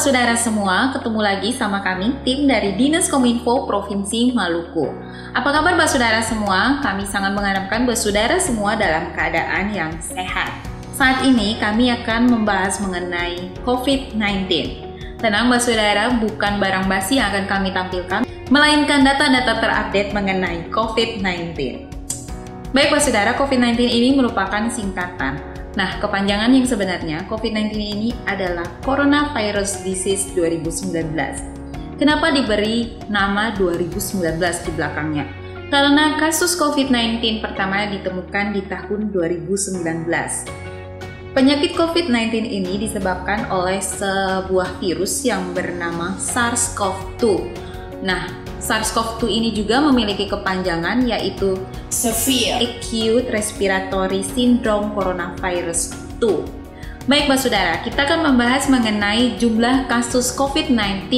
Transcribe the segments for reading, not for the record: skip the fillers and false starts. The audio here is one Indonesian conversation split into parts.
Saudara semua, ketemu lagi sama kami tim dari Dinas Kominfo Provinsi Maluku. Apa kabar Saudara semua? Kami sangat mengharapkan Saudara semua dalam keadaan yang sehat. Saat ini kami akan membahas mengenai COVID-19. Tenang Saudara, bukan barang basi yang akan kami tampilkan, melainkan data-data terupdate mengenai COVID-19. Baik Saudara, COVID-19 ini merupakan singkatan. Nah, kepanjangan yang sebenarnya COVID-19 ini adalah Coronavirus Disease 2019. Kenapa diberi nama 2019 di belakangnya? Karena kasus COVID-19 pertama ditemukan di tahun 2019. Penyakit COVID-19 ini disebabkan oleh sebuah virus yang bernama SARS-CoV-2. Nah, SARS-CoV-2 ini juga memiliki kepanjangan yaitu Severe Acute Respiratory Syndrome Coronavirus 2. Baik Saudara, kita akan membahas mengenai jumlah kasus COVID-19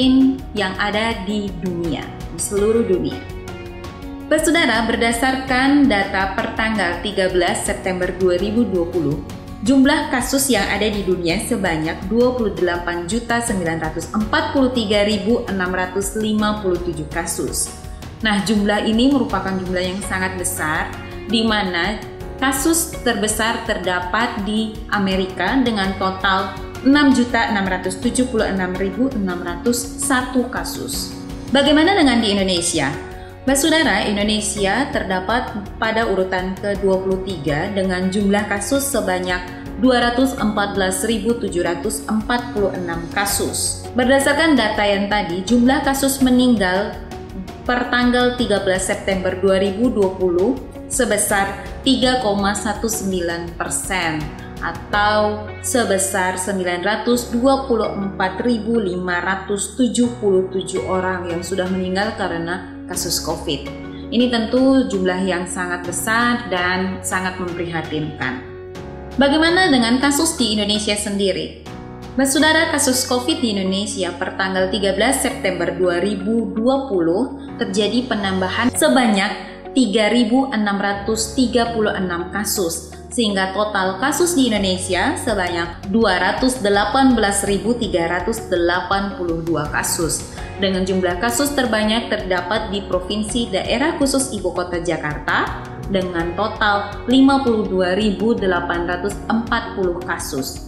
yang ada di dunia, di seluruh dunia. Saudara, berdasarkan data per tanggal 13 September 2020, jumlah kasus yang ada di dunia sebanyak 28.943.657 kasus. Nah, jumlah ini merupakan jumlah yang sangat besar, di mana kasus terbesar terdapat di Amerika dengan total 6.676.601 kasus. Bagaimana dengan di Indonesia? Saudara, Indonesia terdapat pada urutan ke-23 dengan jumlah kasus sebanyak 214.746 kasus. Berdasarkan data yang tadi, jumlah kasus meninggal per tanggal 13 September 2020 sebesar 3,19% atau sebesar 924.577 orang yang sudah meninggal karena kasus COVID. Ini tentu jumlah yang sangat besar dan sangat memprihatinkan. Bagaimana dengan kasus di Indonesia sendiri? Saudara, kasus COVID di Indonesia per tanggal 13 September 2020 terjadi penambahan sebanyak 3.636 kasus, sehingga total kasus di Indonesia sebanyak 218.382 kasus. Dengan jumlah kasus terbanyak terdapat di Provinsi Daerah Khusus Ibu Kota Jakarta dengan total 52.840 kasus.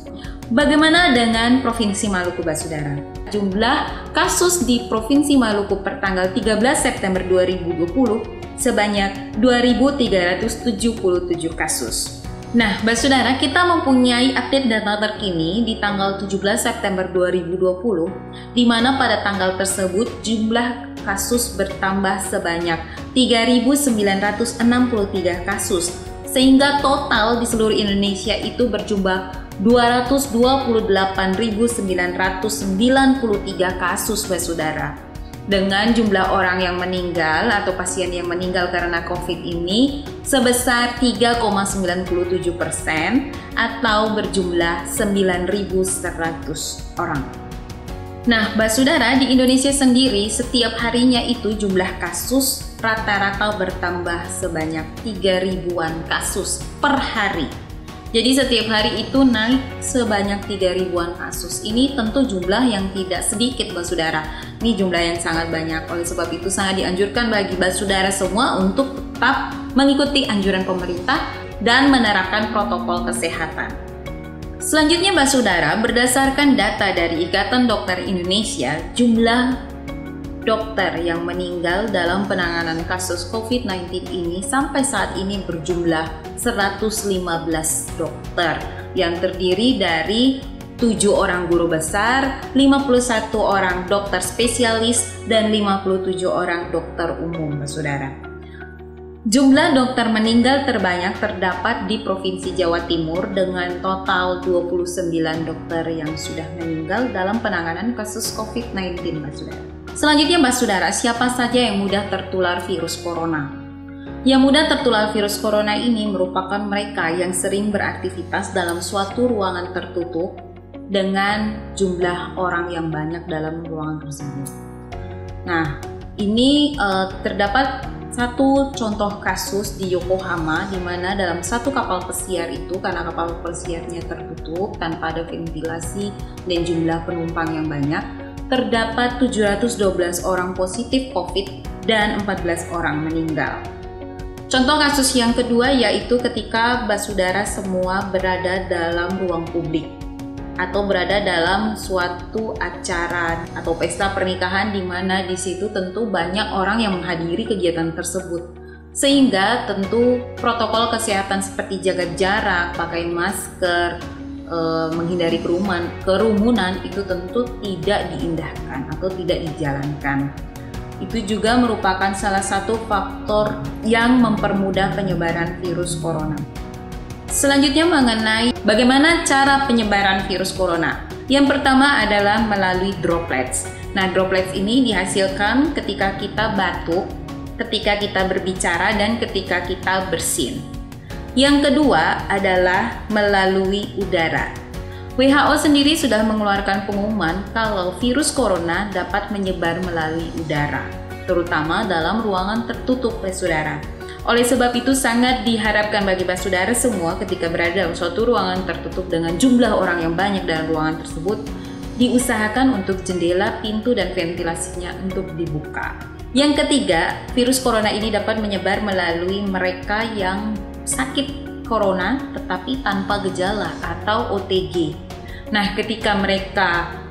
Bagaimana dengan Provinsi Maluku, Saudara? Jumlah kasus di Provinsi Maluku per tanggal 13 September 2020 sebanyak 2.377 kasus. Nah, Saudara, kita mempunyai update data terkini di tanggal 17 September 2020, di mana pada tanggal tersebut jumlah kasus bertambah sebanyak 3.963 kasus, sehingga total di seluruh Indonesia itu berjumlah 228.993 kasus, Saudara. Dengan jumlah orang yang meninggal atau pasien yang meninggal karena COVID ini sebesar 3,97% atau berjumlah 9.100 orang. Nah, Saudara, di Indonesia sendiri setiap harinya itu jumlah kasus rata-rata bertambah sebanyak 3.000-an kasus per hari. Jadi setiap hari itu naik sebanyak 3.000-an kasus. Ini tentu jumlah yang tidak sedikit, Saudara. Ini jumlah yang sangat banyak. Oleh sebab itu sangat dianjurkan bagi Saudara semua untuk tetap mengikuti anjuran pemerintah dan menerapkan protokol kesehatan. Selanjutnya, Saudara, berdasarkan data dari Ikatan Dokter Indonesia, jumlah dokter yang meninggal dalam penanganan kasus COVID-19 ini sampai saat ini berjumlah 115 dokter yang terdiri dari 7 orang guru besar, 51 orang dokter spesialis, dan 57 orang dokter umum, Saudara. Jumlah dokter meninggal terbanyak terdapat di Provinsi Jawa Timur dengan total 29 dokter yang sudah meninggal dalam penanganan kasus COVID-19, Saudara. Selanjutnya, Saudara, siapa saja yang mudah tertular virus corona? Yang mudah tertular virus corona ini merupakan mereka yang sering beraktivitas dalam suatu ruangan tertutup dengan jumlah orang yang banyak dalam ruangan tersebut. Nah, ini terdapat satu contoh kasus di Yokohama di mana dalam satu kapal pesiar itu, karena kapal pesiarnya tertutup tanpa ada ventilasi dan jumlah penumpang yang banyak, terdapat 712 orang positif COVID dan 14 orang meninggal. Contoh kasus yang kedua yaitu ketika basudara semua berada dalam ruang publik atau berada dalam suatu acara atau pesta pernikahan di mana di situ tentu banyak orang yang menghadiri kegiatan tersebut. Sehingga tentu protokol kesehatan seperti jaga jarak, pakai masker, menghindari kerumunan itu tentu tidak diindahkan atau tidak dijalankan. Itu juga merupakan salah satu faktor yang mempermudah penyebaran virus corona. Selanjutnya mengenai bagaimana cara penyebaran virus corona. Yang pertama adalah melalui droplets. Nah, droplets ini dihasilkan ketika kita batuk, ketika kita berbicara, dan ketika kita bersin. Yang kedua adalah melalui udara. WHO sendiri sudah mengeluarkan pengumuman kalau virus corona dapat menyebar melalui udara, terutama dalam ruangan tertutup, basudara. Oleh sebab itu sangat diharapkan bagi basudara semua ketika berada dalam suatu ruangan tertutup dengan jumlah orang yang banyak dalam ruangan tersebut, diusahakan untuk jendela, pintu, dan ventilasinya untuk dibuka. Yang ketiga, virus corona ini dapat menyebar melalui mereka yang sakit corona tetapi tanpa gejala atau OTG. Nah, ketika mereka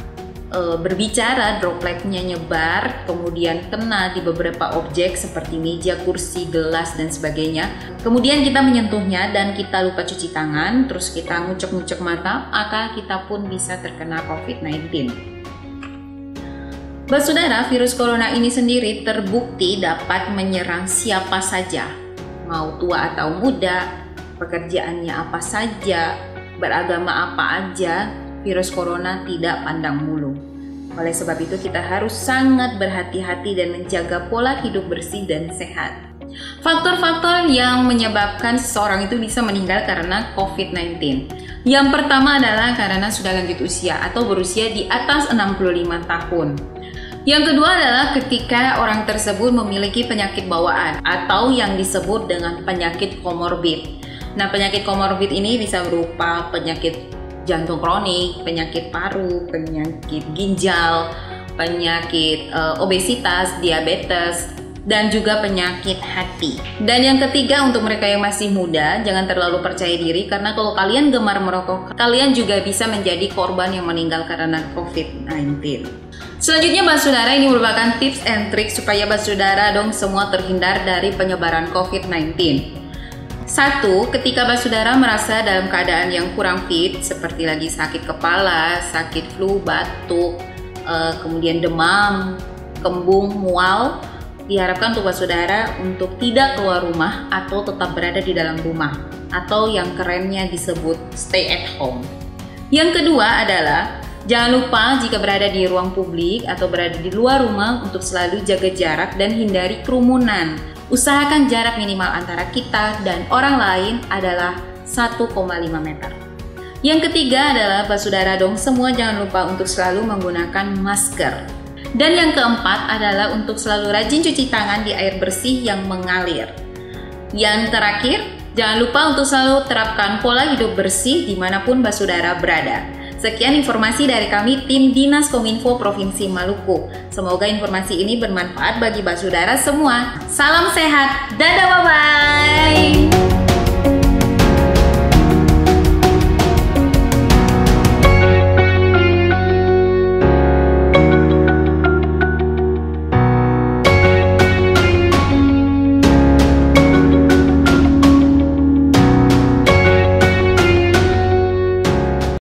berbicara, dropletnya nyebar, kemudian kena di beberapa objek seperti meja, kursi, gelas, dan sebagainya. Kemudian kita menyentuhnya dan kita lupa cuci tangan, terus kita ngucek-ngucek mata, maka kita pun bisa terkena COVID-19. Basudara, virus corona ini sendiri terbukti dapat menyerang siapa saja, mau tua atau muda, pekerjaannya apa saja, beragama apa aja, virus corona tidak pandang bulu. Oleh sebab itu kita harus sangat berhati-hati dan menjaga pola hidup bersih dan sehat. Faktor-faktor yang menyebabkan seseorang itu bisa meninggal karena COVID-19. Yang pertama adalah karena sudah lanjut usia atau berusia di atas 65 tahun. Yang kedua adalah ketika orang tersebut memiliki penyakit bawaan atau yang disebut dengan penyakit komorbid. Nah, penyakit komorbid ini bisa berupa penyakit jantung kronik, penyakit paru, penyakit ginjal, penyakit obesitas, diabetes, dan juga penyakit hati. Dan yang ketiga, untuk mereka yang masih muda, jangan terlalu percaya diri karena kalau kalian gemar merokok, kalian juga bisa menjadi korban yang meninggal karena COVID-19. Selanjutnya, basudara, ini merupakan tips and trik supaya basudara dong semua terhindar dari penyebaran COVID-19. 1. Ketika basudara merasa dalam keadaan yang kurang fit, seperti lagi sakit kepala, sakit flu, batuk, kemudian demam, kembung, mual, diharapkan untuk basudara untuk tidak keluar rumah atau tetap berada di dalam rumah, atau yang kerennya disebut stay at home. Yang kedua adalah jangan lupa jika berada di ruang publik atau berada di luar rumah untuk selalu jaga jarak dan hindari kerumunan. Usahakan jarak minimal antara kita dan orang lain adalah 1,5 meter. Yang ketiga adalah basudara dong semua jangan lupa untuk selalu menggunakan masker. Dan yang keempat adalah untuk selalu rajin cuci tangan di air bersih yang mengalir. Yang terakhir, jangan lupa untuk selalu terapkan pola hidup bersih dimanapun basudara berada. Sekian informasi dari kami tim Dinas Kominfo Provinsi Maluku. Semoga informasi ini bermanfaat bagi basudara semua. Salam sehat, dadah, bye-bye.